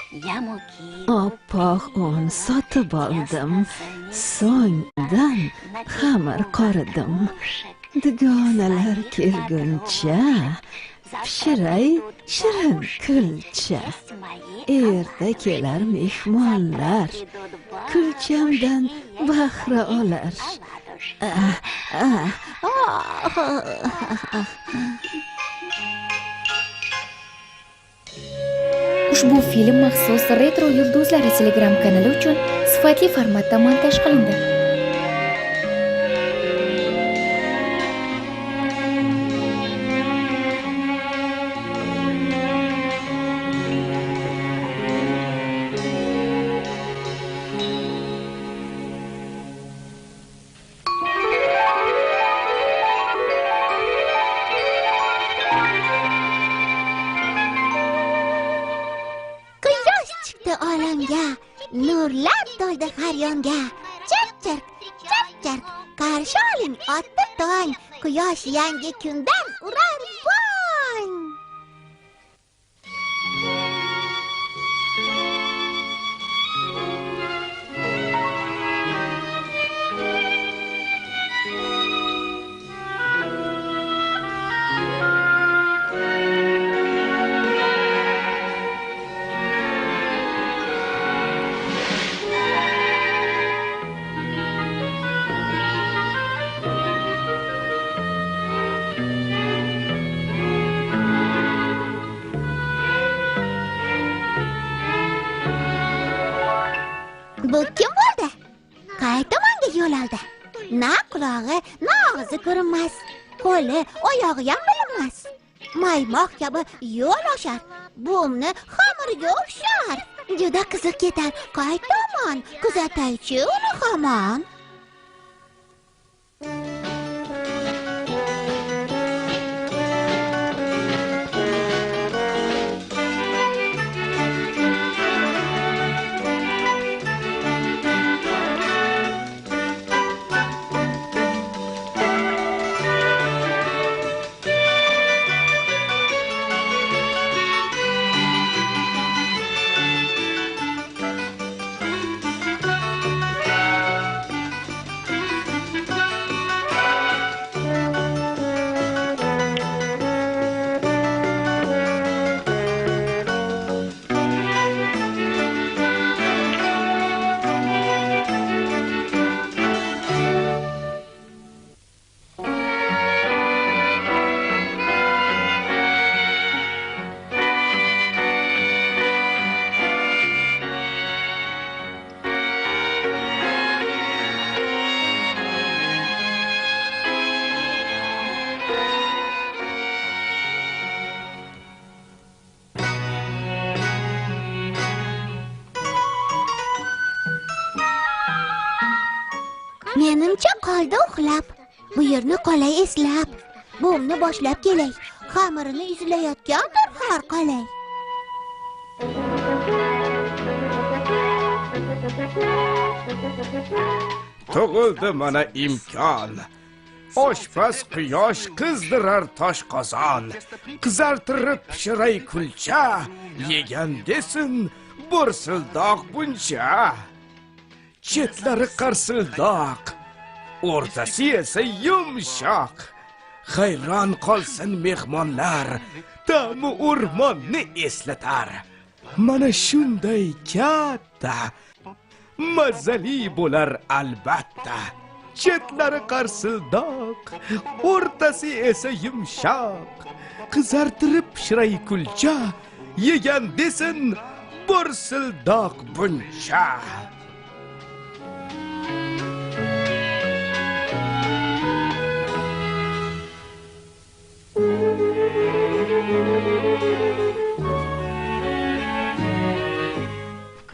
Oppoq un sotib oldim, so'ngdan xamir qoridim. Dugonalar kelguncha pishiray shirin kulcha. Erta kelar mehmonlar, kulchamdan bahra olar. Ushbu film maxsus Retro Yulduzlari Telegram kanali uchun sifatli formatda montaj qilindi. Nurlar to'ldi har yonga. Chirq-chirq, chirq-chirq, qarshi oling otdi tong. Quyosh yangi kundan urar bong. Bu kim bo'ldi? Qay tomonga yo'l oldi? Na qulog'i, na og'zi ko'rinmas. Qo'li, oyog'i ham bilinmas. Maymoq kabi yo'l oshar. Bo'mni xamiriga o'xshar. Juda qiziq ketar. Qay tomon? Kuzataychi uni hamon. Menimcha qoldi uxlab. Bu yerni qolay eslab. Bo'mni boshlab kelay. Xamirini izlayotgandir har qalay. Tug'ildi mana imkon. Oshpaz quyosh qizdirar tosh qozon. Qizartirib pishiray kulcha. Yegan desin bursildoq buncha. Chetlari qarsildoq, o'rtasi esa yumshoq. Hayron qolsin mehmonlar, ta'mi o'rmonni eslatar. Mana shunday katta, mazali bo'lar albatta. Chetlari qarsildoq, o'rtasi esa yumshoq. Qizartirib pishiray kulcha, yegan desin bursildoq buncha.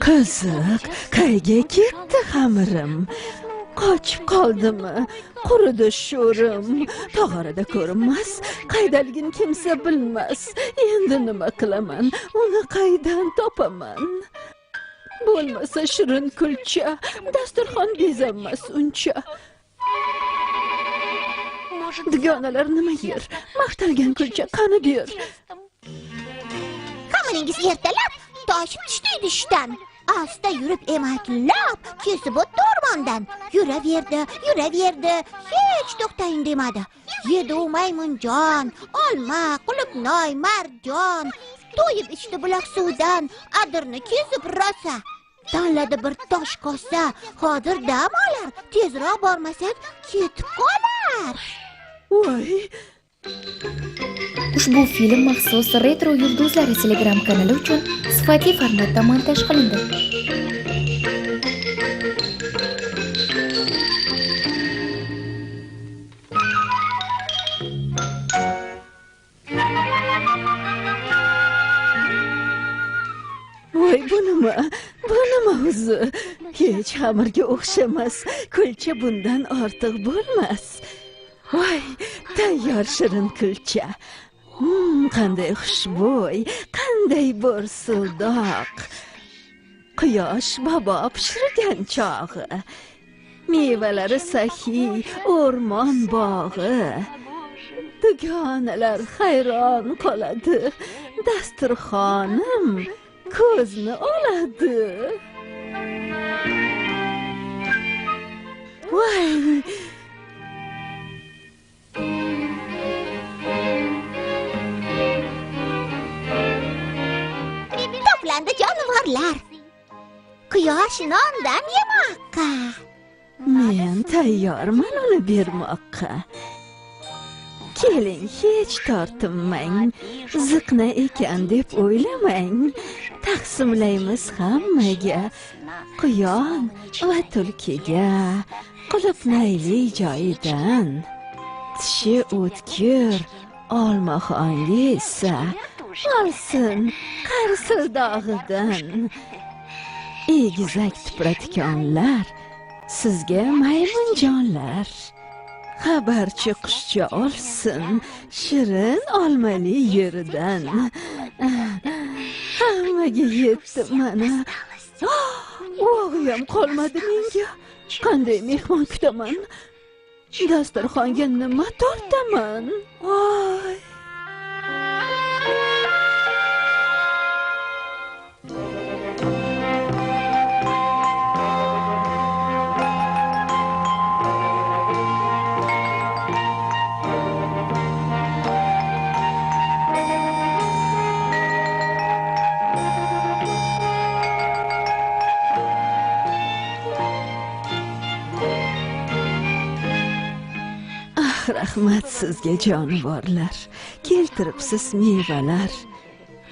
Qiziq, qayga ketdi xamirim? Qochib qoldimi? Quridi sho'rim. Tog'orada ko'rinmas, qaydaligini kimsa bilmas. Endi nima qilaman? Uni qaydan topaman? Bo'lmasa shirin kulcha, dasturxon bezanmas uncha. Dugonalar nima yer? Maqtalgan kulcha qani der? Xamiringiz ertalab toshib tushdi ishdan. Asta yurib emaklab kesib o'tdi o'rmondan. Yuraverdi, hech to'xtayin demadi. Yedi u maymunjon, olma, qulupnoy, marjon. To'yib ichdi buloq suvdan, adirni kesib rosa. Tanladi bir tosh kosa, hozir dam olar, tezroq bormasak ketib qolar. Voy, Ushbu film maxsus Retro Yulduzlari Telegram kanali uchun sifatli formatda montaj qilindi. voy bu nima o'zi? Hech xamirga o'xshamas, kulcha bundan ortiq bo'lmas. Voy, tayyor shirin kulcha. Qanday xushbo'y, qanday bo'rsildoq. Quyosh bobo pishirgan chog'i. Mevalari sahiy, o'rmon bog'i. Dugonalar hayron qoladi. Dasturxonim ko'zni oladi. Voy, To'plandi jonivorlar. Quyosh nondan yemoqqa. men tayyorman uni bermoqqa. Keling, hech tortinmang. Ziqna ekan deb o'ylamang. Taqsimlaymiz hammaga. Quyon va tulkiga qulupnayli joyidan. Tishi o'tkir, olmaxonga esa olsin qarsildog'idan. Egizak tipratikonlar, sizga maymunjonlar. Xabarchi qushcha olsin shirin olmali yeridan. Hammaga yetdi mana. O'g'yam qolmadi menga. Qanday mehmon kutaman? Dasturxonga nima tortaman? Voy. Rahmat sizga jonivorlar. Keltiribsiz mevalar.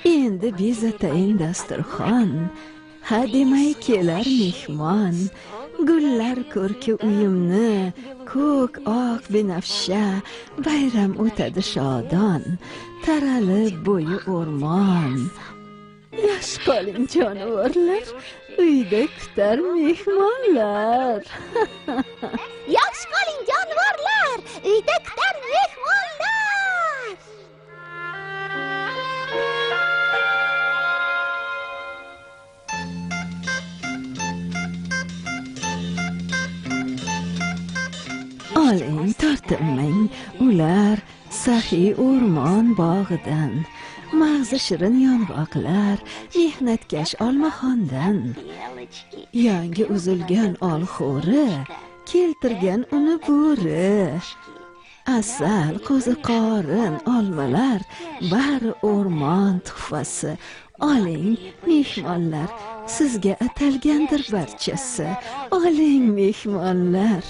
Endi bezatayin dasturxon. Ha demay kelar mehmon. Gullar ko'rki uyimni, ko'k oq binafsha, bayram o'tadi shodon. Taralib bo'yi o'rmon. Yosh qoling jonivorlar, uyda kutar mehmonlar. Yosh qoling jonivorlar, uyda kutar mehmonlar. Oling, tortinmang, ular saxiy o'rmon bog'idan. Mag'zi shirin yong'oqlar, mehnatkash olmaxondan. Yangi uzilgan olxo'ri, keltirgan uni bo'ri. Asal, qo'ziqorin, olmalar, bari o'rmon tuhfasi. Oling, mehmonlar, sizga atalgandir barchasi. Oling, mehmonlar.